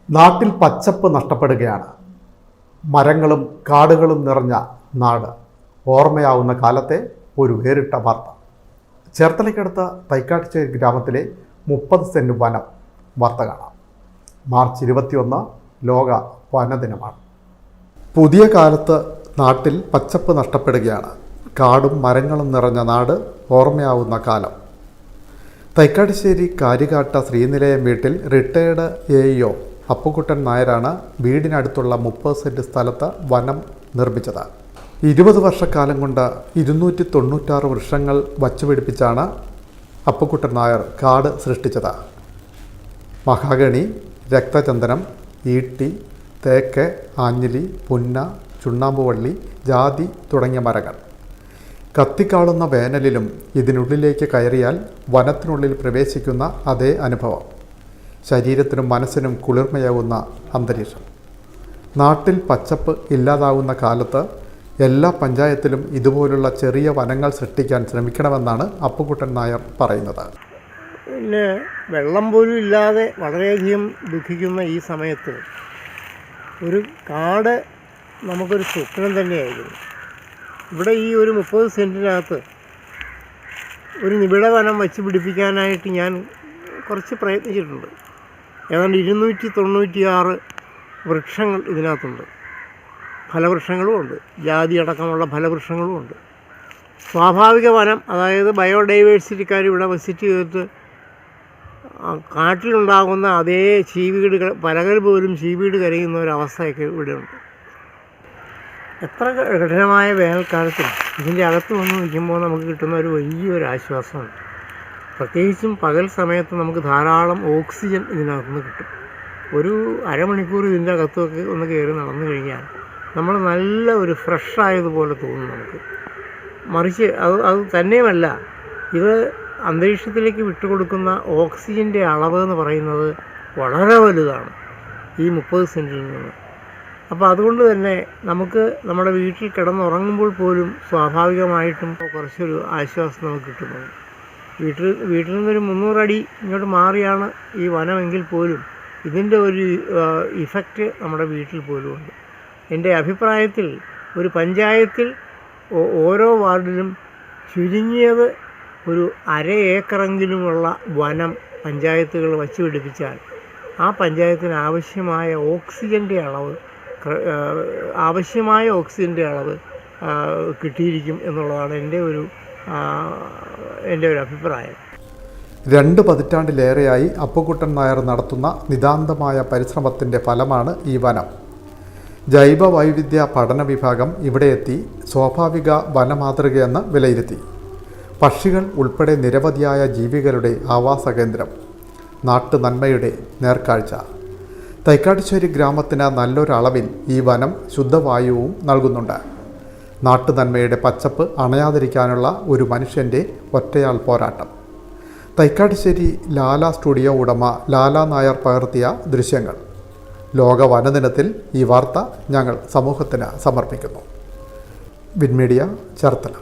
നാട്ടിൽ പച്ചപ്പ് നഷ്ടപ്പെടുകയാണ്. മരങ്ങളും കാടുകളും നിറഞ്ഞ നാട്. ഓർമ്മയാവുന്ന കാലത്തെ ഒരു വേറിട്ട വാർത്ത. ചേർത്തലയ്ക്കടുത്ത തൈക്കാട്ടുശ്ശേരി ഗ്രാമത്തിലെ 30 സെന്റ് വനം വാർത്ത കാണാം. മാർച്ച് 21 ലോക വനദിനമാണ്. പുതിയ കാലത്ത് നാട്ടിൽ പച്ചപ്പ് നഷ്ടപ്പെടുകയാണ്. കാടും മരങ്ങളും നിറഞ്ഞ നാട് ഓർമ്മയാവുന്ന കാലം. തൈക്കാട്ടുശ്ശേരി കാരികാട്ട ശ്രീനിലയം വീട്ടിൽ റിട്ടയേർഡ് AEO അപ്പുക്കുട്ടൻ നായരാണ് വീടിനടുത്തുള്ള 30 സെന്റ് സ്ഥലത്ത് വനം നിർമ്മിച്ചത്. 20 വർഷക്കാലം കൊണ്ട് 296 വൃക്ഷങ്ങൾ വച്ചുപിടിപ്പിച്ചാണ് അപ്പുക്കുട്ടൻ നായർ കാട് സൃഷ്ടിച്ചത്. മഹാഗണി, രക്തചന്ദനം, ഈട്ടി, തേക്ക്, ആഞ്ഞിലി, പുന്ന, ചുണ്ണാമ്പുവള്ളി, ജാതി തുടങ്ങിയ മരങ്ങൾ. കത്തിക്കാളുന്ന വേനലിലും ഇതിനുള്ളിലേക്ക് കയറിയാൽ വനത്തിനുള്ളിൽ പ്രവേശിക്കുന്ന അതേ അനുഭവം. ശരീരത്തിനും മനസ്സിനും കുളിർമയാവുന്ന അന്തരീക്ഷം. നാട്ടിൽ പച്ചപ്പ് ഇല്ലാതാവുന്ന കാലത്ത് എല്ലാ പഞ്ചായത്തിലും ഇതുപോലുള്ള ചെറിയ വനങ്ങൾ സൃഷ്ടിക്കാൻ ശ്രമിക്കണമെന്നാണ് അപ്പുക്കുട്ടൻ നായർ പറയുന്നത്. പിന്നെ വെള്ളം പോലും ഇല്ലാതെ വളരെയധികം ദുഃഖിക്കുന്ന ഈ സമയത്ത് ഒരു കാട് നമുക്കൊരു സ്വപ്നം തന്നെയായിരുന്നു. ഇവിടെ ഈ ഒരു 30 സെൻറ്റിനകത്ത് ഒരു നിബിഡ വനം വച്ച് പിടിപ്പിക്കാനായിട്ട് ഞാൻ കുറച്ച് പ്രയത്നിച്ചിട്ടുണ്ട്. ഏതാണ്ട് 296 വൃക്ഷങ്ങൾ ഇതിനകത്തുണ്ട്. ഫലവൃക്ഷങ്ങളും ഉണ്ട്, ജാതി അടക്കമുള്ള ഫലവൃക്ഷങ്ങളും ഉണ്ട്. സ്വാഭാവിക വനം, അതായത് ബയോഡൈവേഴ്സിറ്റിക്കാർ ഇവിടെ വിസിറ്റ് ചെയ്തിട്ട് കാട്ടിലുണ്ടാകുന്ന അതേ ചീവീടുകൾ, പലകൾ പോലും ചീവീട് കരയുന്ന ഒരവസ്ഥയൊക്കെ ഇവിടെ ഉണ്ട്. എത്ര കഠിനമായ വേനൽക്കാലത്തും ഇതിൻ്റെ അകത്ത് വന്ന് നിൽക്കുമ്പോൾ നമുക്ക് കിട്ടുന്ന ഒരു വലിയൊരു ആശ്വാസമാണ്. പ്രത്യേകിച്ചും പകൽ സമയത്ത് നമുക്ക് ധാരാളം ഓക്സിജൻ ഇതിനകത്തുനിന്ന് കിട്ടും. ഒരു അരമണിക്കൂർ ഇതിൻ്റെ അകത്തൊക്കെ ഒന്ന് കയറി നടന്നു കഴിഞ്ഞാൽ നമ്മൾ നല്ല ഒരു ഫ്രഷായതുപോലെ തോന്നും നമുക്ക്. മറിച്ച് അത് തന്നെയുമല്ല, ഇത് അന്തരീക്ഷത്തിലേക്ക് വിട്ടുകൊടുക്കുന്ന ഓക്സിജൻ്റെ അളവ് എന്ന് പറയുന്നത് വളരെ വലുതാണ് ഈ 30 സെൻറ്റിൽ നിന്ന്. അപ്പോൾ അതുകൊണ്ട് തന്നെ നമുക്ക് നമ്മുടെ വീട്ടിൽ കിടന്നുറങ്ങുമ്പോൾ പോലും സ്വാഭാവികമായിട്ടും കുറച്ചൊരു ആശ്വാസം നമുക്ക് കിട്ടുന്നുണ്ട്. വീട്ടിൽ നിന്നൊരു 300 അടി ഇങ്ങോട്ട് മാറിയാണ് ഈ വനമെങ്കിൽ പോലും ഇതിൻ്റെ ഒരു ഇഫക്റ്റ് നമ്മുടെ വീട്ടിൽ പോലും ഉണ്ട്. എൻ്റെ അഭിപ്രായത്തിൽ ഒരു പഞ്ചായത്തിൽ ഓരോ വാർഡിലും ചുരുങ്ങിയത് ഒരു അര ഏക്കറെങ്കിലുമുള്ള വനം പഞ്ചായത്തുകൾ വച്ചു പിടിപ്പിച്ചാൽ ആ പഞ്ചായത്തിന് ആവശ്യമായ ഓക്സിജൻ്റെ അളവ് കിട്ടിയിരിക്കും എന്നുള്ളതാണ് എൻ്റെ ഒരു അഭിപ്രായം. 2 പതിറ്റാണ്ടിലേറെയായി അപ്പുക്കുട്ടൻ നായർ നടത്തുന്ന നിതാന്തമായ പരിശ്രമത്തിൻ്റെ ഫലമാണ് ഈ വനം. ജൈവ വൈവിധ്യ പഠന വിഭാഗം ഇവിടെ എത്തി സ്വാഭാവിക വനമാതൃകയെന്ന് വിലയിരുത്തി. പക്ഷികൾ ഉൾപ്പെടെ നിരവധിയായ ജീവികളുടെ ആവാസ കേന്ദ്രം. നാട്ടുനന്മയുടെ നേർക്കാഴ്ച. തൈക്കാട്ടുശ്ശേരി ഗ്രാമത്തിന് നല്ലൊരളവിൽ ഈ വനം ശുദ്ധവായുവും നൽകുന്നുണ്ട്. നാട്ടുനന്മയുടെ പച്ചപ്പ് അണയാതിരിക്കാനുള്ള ഒരു മനുഷ്യൻ്റെ ഒറ്റയാൾ പോരാട്ടം. തൈക്കാട്ടുശ്ശേരി ലാല സ്റ്റുഡിയോ ഉടമ ലാല നായർ പകർത്തിയ ദൃശ്യങ്ങൾ. ലോക വനദിനത്തിൽ ഈ വാർത്ത ഞങ്ങൾ സമൂഹത്തിന് സമർപ്പിക്കുന്നു. വിൻമീഡിയ, ചേർത്തല.